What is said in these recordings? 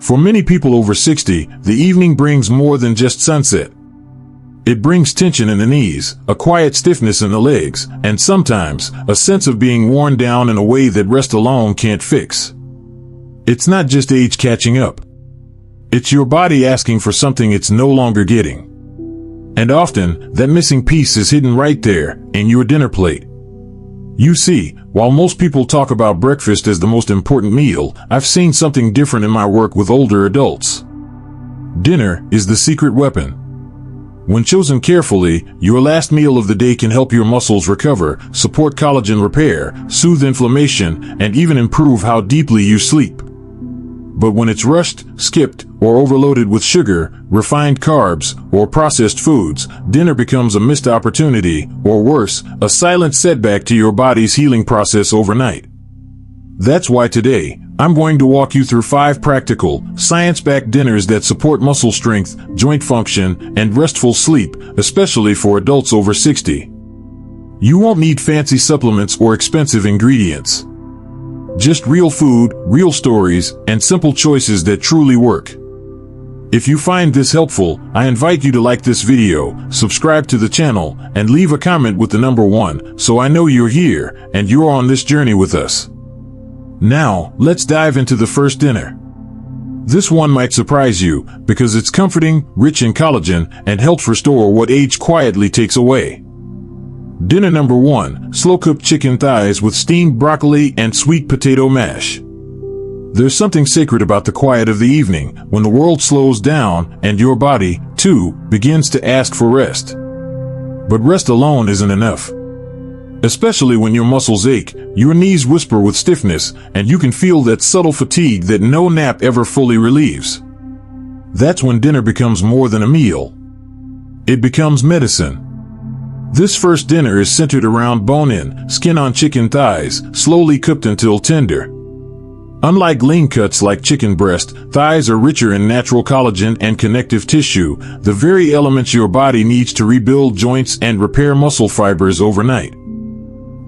For many people over 60, the evening brings more than just sunset. It brings tension in the knees, a quiet stiffness in the legs, and sometimes a sense of being worn down in a way that rest alone can't fix. It's not just age catching up. It's your body asking for something it's no longer getting. And often, that missing piece is hidden right there, in your dinner plate. You see, while most people talk about breakfast as the most important meal, I've seen something different in my work with older adults. Dinner is the secret weapon. When chosen carefully, your last meal of the day can help your muscles recover, support collagen repair, soothe inflammation, and even improve how deeply you sleep. But when it's rushed, skipped, or overloaded with sugar, refined carbs, or processed foods, dinner becomes a missed opportunity, or worse, a silent setback to your body's healing process overnight. That's why today, I'm going to walk you through 5 practical, science-backed dinners that support muscle strength, joint function, and restful sleep, especially for adults over 60. You won't need fancy supplements or expensive ingredients. Just real food, real stories, and simple choices that truly work. If you find this helpful, I invite you to like this video, subscribe to the channel, and leave a comment with the number 1 so I know you're here and you're on this journey with us. Now, let's dive into the first dinner. This one might surprise you because it's comforting, rich in collagen, and helps restore what age quietly takes away. Dinner number 1, slow-cooked chicken thighs with steamed broccoli and sweet potato mash. There's something sacred about the quiet of the evening, when the world slows down and your body, too, begins to ask for rest. But rest alone isn't enough. Especially when your muscles ache, your knees whisper with stiffness, and you can feel that subtle fatigue that no nap ever fully relieves. That's when dinner becomes more than a meal. It becomes medicine. This first dinner is centered around bone-in, skin-on chicken thighs, slowly cooked until tender. Unlike lean cuts like chicken breast, thighs are richer in natural collagen and connective tissue, the very elements your body needs to rebuild joints and repair muscle fibers overnight.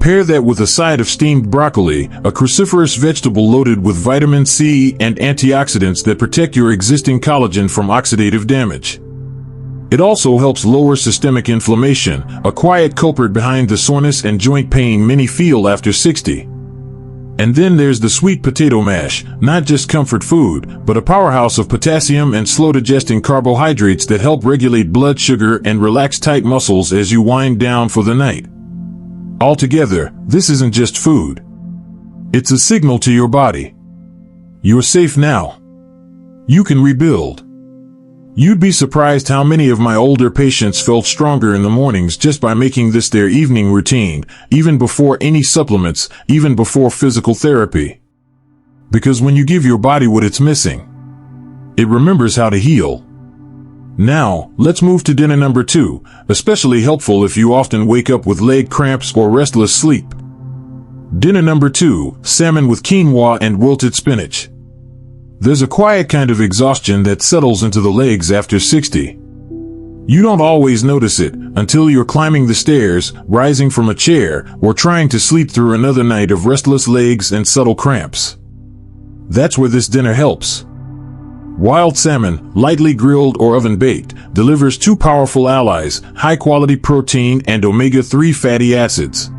Pair that with a side of steamed broccoli, a cruciferous vegetable loaded with vitamin C and antioxidants that protect your existing collagen from oxidative damage. It also helps lower systemic inflammation, a quiet culprit behind the soreness and joint pain many feel after 60. And then there's the sweet potato mash, not just comfort food, but a powerhouse of potassium and slow-digesting carbohydrates that help regulate blood sugar and relax tight muscles as you wind down for the night. Altogether, this isn't just food. It's a signal to your body. You're safe now. You can rebuild. You'd be surprised how many of my older patients felt stronger in the mornings just by making this their evening routine, even before any supplements, even before physical therapy. Because when you give your body what it's missing, it remembers how to heal. Now, let's move to dinner number 2, especially helpful if you often wake up with leg cramps or restless sleep. Dinner number 2, salmon with quinoa and wilted spinach. There's a quiet kind of exhaustion that settles into the legs after 60. You don't always notice it until you're climbing the stairs, rising from a chair, or trying to sleep through another night of restless legs and subtle cramps. That's where this dinner helps. Wild salmon, lightly grilled or oven-baked, delivers 2 powerful allies, high-quality protein and omega-3 fatty acids.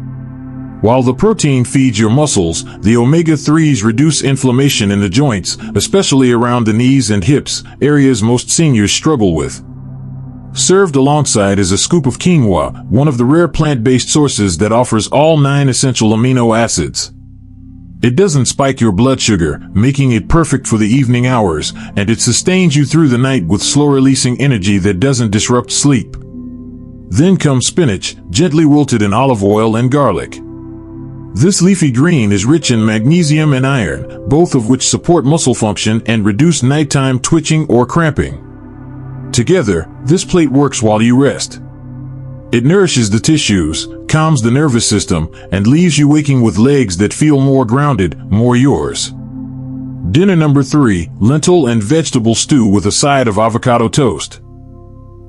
While the protein feeds your muscles, the omega-3s reduce inflammation in the joints, especially around the knees and hips, areas most seniors struggle with. Served alongside is a scoop of quinoa, one of the rare plant-based sources that offers all 9 essential amino acids. It doesn't spike your blood sugar, making it perfect for the evening hours, and it sustains you through the night with slow-releasing energy that doesn't disrupt sleep. Then comes spinach, gently wilted in olive oil and garlic. This leafy green is rich in magnesium and iron, both of which support muscle function and reduce nighttime twitching or cramping. Together, this plate works while you rest. It nourishes the tissues, calms the nervous system, and leaves you waking with legs that feel more grounded, more yours. Dinner number 3, lentil and vegetable stew with a side of avocado toast.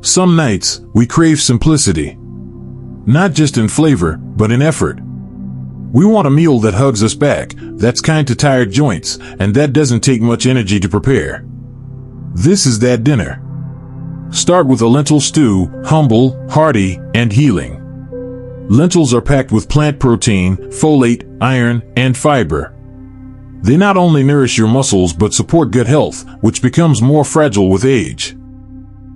Some nights, we crave simplicity. Not just in flavor, but in effort. We want a meal that hugs us back, that's kind to tired joints, and that doesn't take much energy to prepare. This is that dinner. Start with a lentil stew, humble, hearty, and healing. Lentils are packed with plant protein, folate, iron, and fiber. They not only nourish your muscles but support gut health, which becomes more fragile with age.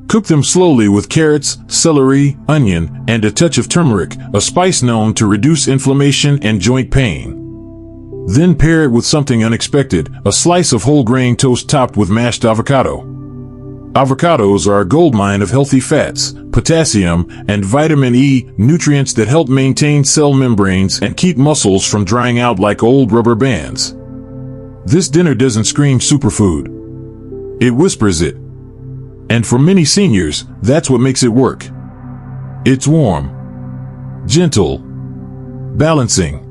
Cook them slowly with carrots, celery, onion, and a touch of turmeric, a spice known to reduce inflammation and joint pain. Then pair it with something unexpected, a slice of whole grain toast topped with mashed avocado. Avocados are a goldmine of healthy fats, potassium, and vitamin E, nutrients that help maintain cell membranes and keep muscles from drying out like old rubber bands. This dinner doesn't scream superfood. It whispers it. And for many seniors, that's what makes it work. It's warm, gentle, balancing.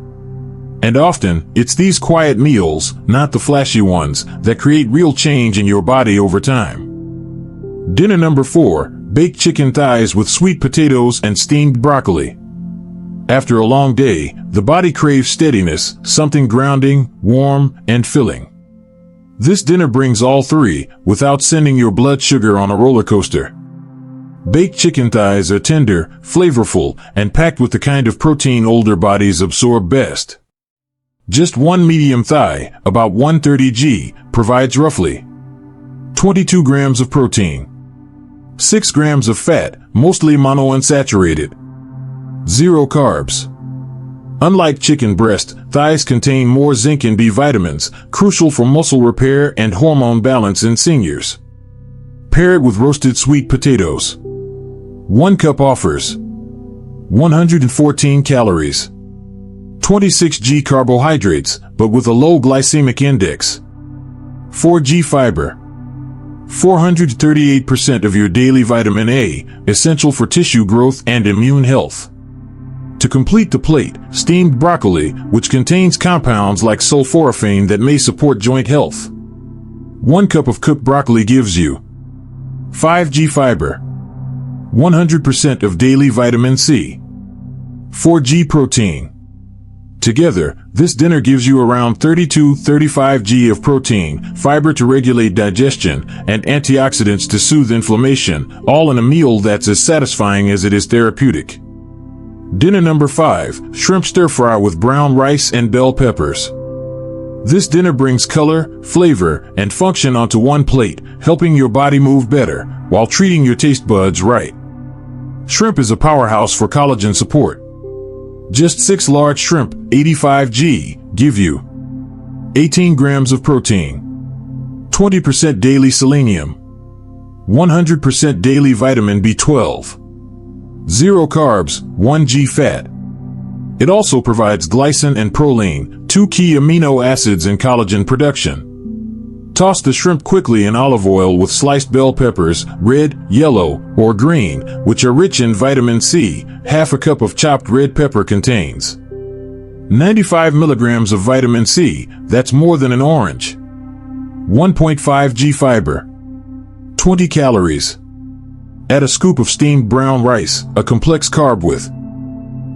And often, it's these quiet meals, not the flashy ones, that create real change in your body over time. Dinner number 4, baked chicken thighs with sweet potatoes and steamed broccoli. After a long day, the body craves steadiness, something grounding, warm, and filling. This dinner brings all three, without sending your blood sugar on a roller coaster. Baked chicken thighs are tender, flavorful, and packed with the kind of protein older bodies absorb best. Just one medium thigh, about 130 g, provides roughly 22 grams of protein, 6 grams of fat, mostly monounsaturated, 0 carbs. Unlike chicken breast, thighs contain more zinc and B vitamins, crucial for muscle repair and hormone balance in seniors. Pair it with roasted sweet potatoes. 1 cup offers 114 calories, 26 g carbohydrates, but with a low glycemic index, 4 g fiber, 438% of your daily vitamin A, essential for tissue growth and immune health. To complete the plate, steamed broccoli, which contains compounds like sulforaphane that may support joint health. 1 cup of cooked broccoli gives you 5 g fiber, 100% of daily vitamin C, 4 g protein. Together, this dinner gives you around 32-35 g of protein, fiber to regulate digestion, and antioxidants to soothe inflammation, all in a meal that's as satisfying as it is therapeutic. Dinner number 5, shrimp stir-fry with brown rice and bell peppers. This dinner brings color, flavor, and function onto one plate, helping your body move better, while treating your taste buds right. Shrimp is a powerhouse for collagen support. Just 6 large shrimp, 85 g, give you 18 grams of protein, 20% daily selenium, 100% daily vitamin B12, 0 carbs, 1 g fat. It also provides glycine and proline, 2 key amino acids in collagen production. Toss the shrimp quickly in olive oil with sliced bell peppers, red, yellow, or green, which are rich in vitamin C. Half a cup of chopped red pepper contains 95 milligrams of vitamin C, that's more than an orange. 1.5 g fiber, 20 calories. Add a scoop of steamed brown rice, a complex carb with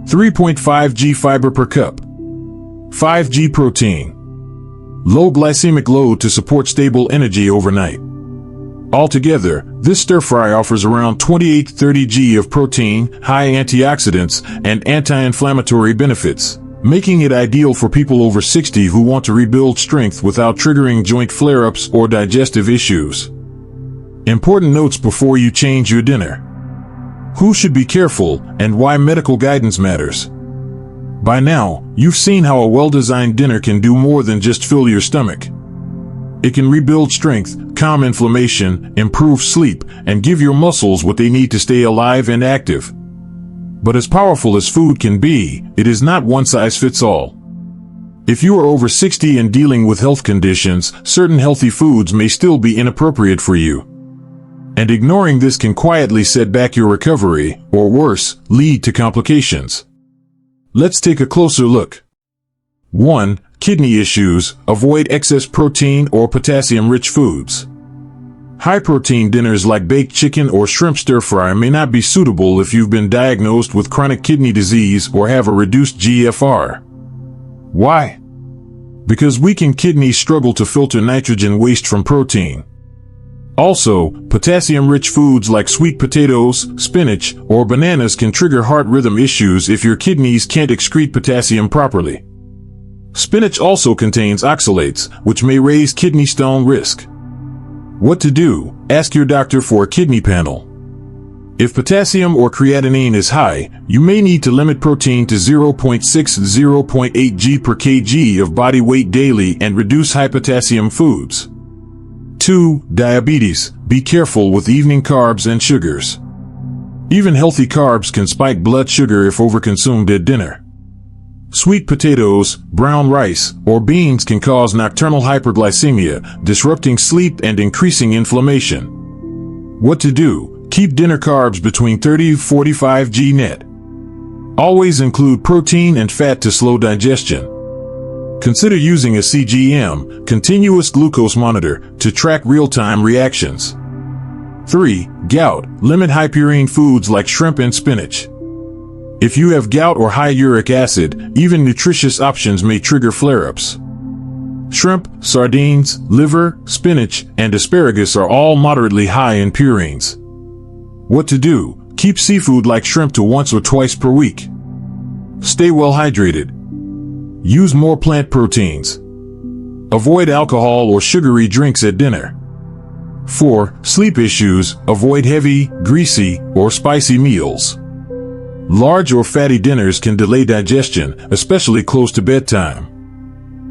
3.5 g fiber per cup, 5 g protein. Low glycemic load to support stable energy overnight. Altogether, this stir-fry offers around 28-30 g of protein, high antioxidants, and anti-inflammatory benefits, making it ideal for people over 60 who want to rebuild strength without triggering joint flare-ups or digestive issues. Important notes before you change your dinner. Who should be careful, and why medical guidance matters. By now, you've seen how a well-designed dinner can do more than just fill your stomach. It can rebuild strength, calm inflammation, improve sleep, and give your muscles what they need to stay alive and active. But as powerful as food can be, it is not one size fits all. If you are over 60 and dealing with health conditions, certain healthy foods may still be inappropriate for you. And ignoring this can quietly set back your recovery, or worse, lead to complications. Let's take a closer look. 1. Kidney issues. Avoid excess protein or potassium-rich foods. High-protein dinners like baked chicken or shrimp stir-fry may not be suitable if you've been diagnosed with chronic kidney disease or have a reduced GFR. Why? Because weakened kidneys struggle to filter nitrogen waste from protein. Also, potassium-rich foods like sweet potatoes, spinach, or bananas can trigger heart rhythm issues if your kidneys can't excrete potassium properly. Spinach also contains oxalates, which may raise kidney stone risk. What to do? Ask your doctor for a kidney panel. If potassium or creatinine is high, you may need to limit protein to 0.6–0.8 g per kg of body weight daily and reduce high potassium foods. 2. Diabetes. Be careful with evening carbs and sugars. Even healthy carbs can spike blood sugar if overconsumed at dinner. Sweet potatoes, brown rice, or beans can cause nocturnal hyperglycemia, disrupting sleep and increasing inflammation. What to do? Keep dinner carbs between 30 to 45 g net. Always include protein and fat to slow digestion. Consider using a CGM, continuous glucose monitor, to track real-time reactions. 3. Gout. Limit high purine foods like shrimp and spinach. If you have gout or high uric acid, even nutritious options may trigger flare-ups. Shrimp, sardines, liver, spinach, and asparagus are all moderately high in purines. What to do? Keep seafood like shrimp to once or twice per week. Stay well hydrated. Use more plant proteins. Avoid alcohol or sugary drinks at dinner. 4. Sleep issues. Avoid heavy, greasy, or spicy meals. Large or fatty dinners can delay digestion, especially close to bedtime.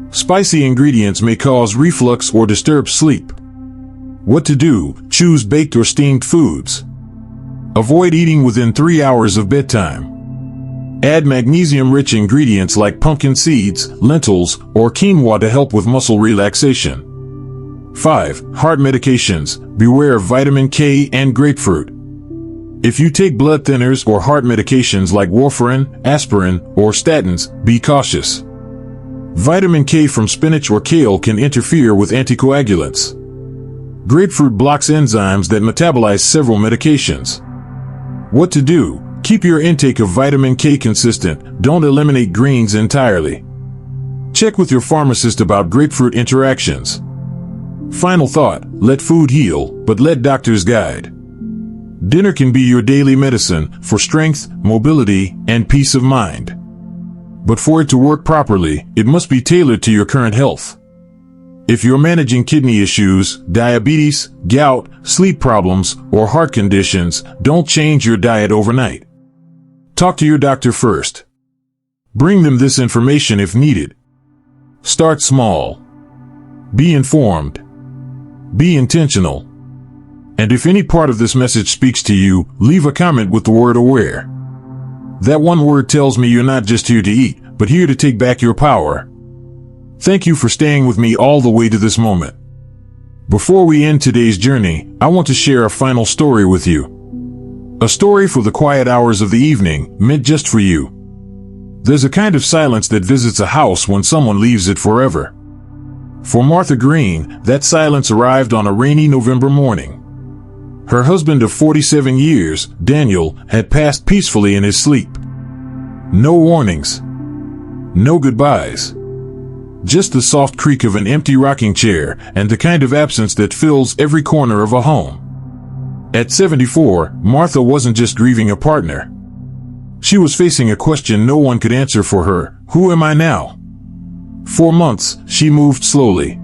Spicy ingredients may cause reflux or disturb sleep. What to do? Choose baked or steamed foods. Avoid eating within 3 hours of bedtime. Add magnesium-rich ingredients like pumpkin seeds, lentils, or quinoa to help with muscle relaxation. 5. Heart medications. Beware of vitamin K and grapefruit. If you take blood thinners or heart medications like warfarin, aspirin, or statins, be cautious. Vitamin K from spinach or kale can interfere with anticoagulants. Grapefruit blocks enzymes that metabolize several medications. What to do? Keep your intake of vitamin K consistent. Don't eliminate greens entirely. Check with your pharmacist about grapefruit interactions. Final thought: let food heal, but let doctors guide. Dinner can be your daily medicine for strength, mobility, and peace of mind. But for it to work properly, it must be tailored to your current health. If you're managing kidney issues, diabetes, gout, sleep problems, or heart conditions, don't change your diet overnight. Talk to your doctor first. Bring them this information if needed. Start small. Be informed. Be intentional. And if any part of this message speaks to you, leave a comment with the word aware. That one word tells me you're not just here to eat, but here to take back your power. Thank you for staying with me all the way to this moment. Before we end today's journey, I want to share a final story with you. A story for the quiet hours of the evening, meant just for you. There's a kind of silence that visits a house when someone leaves it forever. For Martha Green, that silence arrived on a rainy November morning. Her husband of 47 years, Daniel, had passed peacefully in his sleep. No warnings. No goodbyes. Just the soft creak of an empty rocking chair and the kind of absence that fills every corner of a home. At 74, Martha wasn't just grieving a partner. She was facing a question no one could answer for her: who am I now? For months, she moved slowly.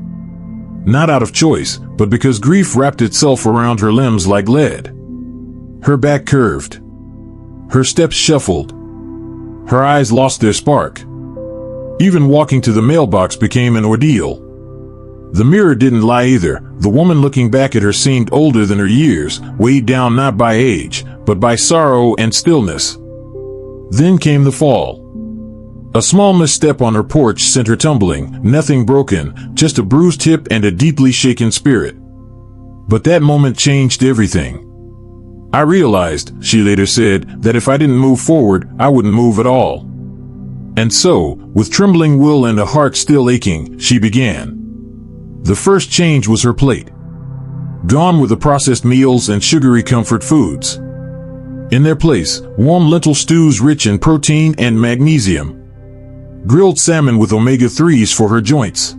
Not out of choice, but because grief wrapped itself around her limbs like lead. Her back curved. Her steps shuffled. Her eyes lost their spark. Even walking to the mailbox became an ordeal. The mirror didn't lie either. The woman looking back at her seemed older than her years, weighed down not by age, but by sorrow and stillness. Then came the fall. A small misstep on her porch sent her tumbling, nothing broken, just a bruised hip and a deeply shaken spirit. But that moment changed everything. I realized, she later said, that if I didn't move forward, I wouldn't move at all. And so, with trembling will and a heart still aching, she began. The first change was her plate. Gone were the processed meals and sugary comfort foods. In their place, warm lentil stews rich in protein and magnesium. Grilled salmon with omega-3s for her joints.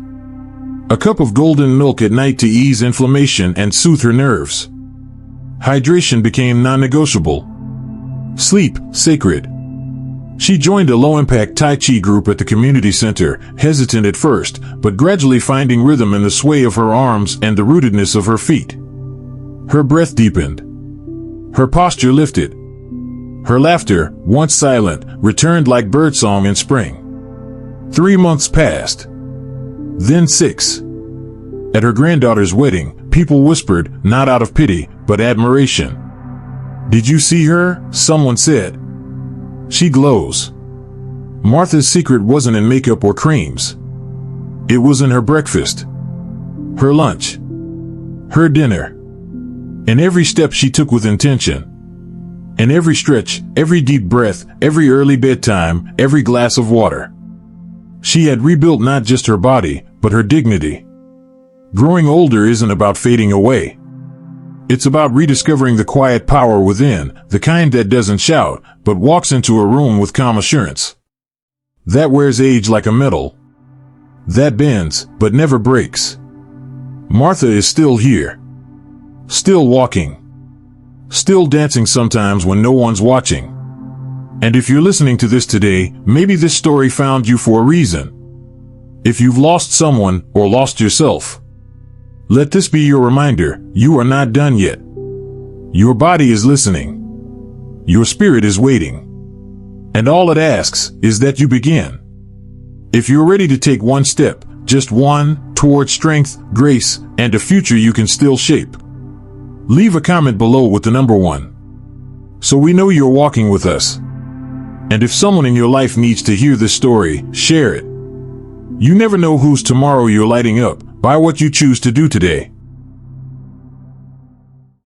A cup of golden milk at night to ease inflammation and soothe her nerves. Hydration became non-negotiable. Sleep, sacred. She joined a low-impact Tai Chi group at the community center, hesitant at first, but gradually finding rhythm in the sway of her arms and the rootedness of her feet. Her breath deepened. Her posture lifted. Her laughter, once silent, returned like birdsong in spring. 3 months passed. Then 6. At her granddaughter's wedding, people whispered, not out of pity, but admiration. "Did you see her?" someone said. "She glows." Martha's secret wasn't in makeup or creams. It was in her breakfast, her lunch, her dinner, and every step she took with intention. And every stretch, every deep breath, every early bedtime, every glass of water. She had rebuilt not just her body, but her dignity. Growing older isn't about fading away. It's about rediscovering the quiet power within, the kind that doesn't shout, but walks into a room with calm assurance. That wears age like a medal. That bends, but never breaks. Martha is still here. Still walking. Still dancing sometimes when no one's watching. And if you're listening to this today, maybe this story found you for a reason. If you've lost someone or lost yourself, let this be your reminder, you are not done yet. Your body is listening. Your spirit is waiting. And all it asks is that you begin. If you're ready to take one step, just one, toward strength, grace, and a future you can still shape, leave a comment below with the number 1. So we know you're walking with us. And if someone in your life needs to hear this story, share it. You never know whose tomorrow you're lighting up by what you choose to do today.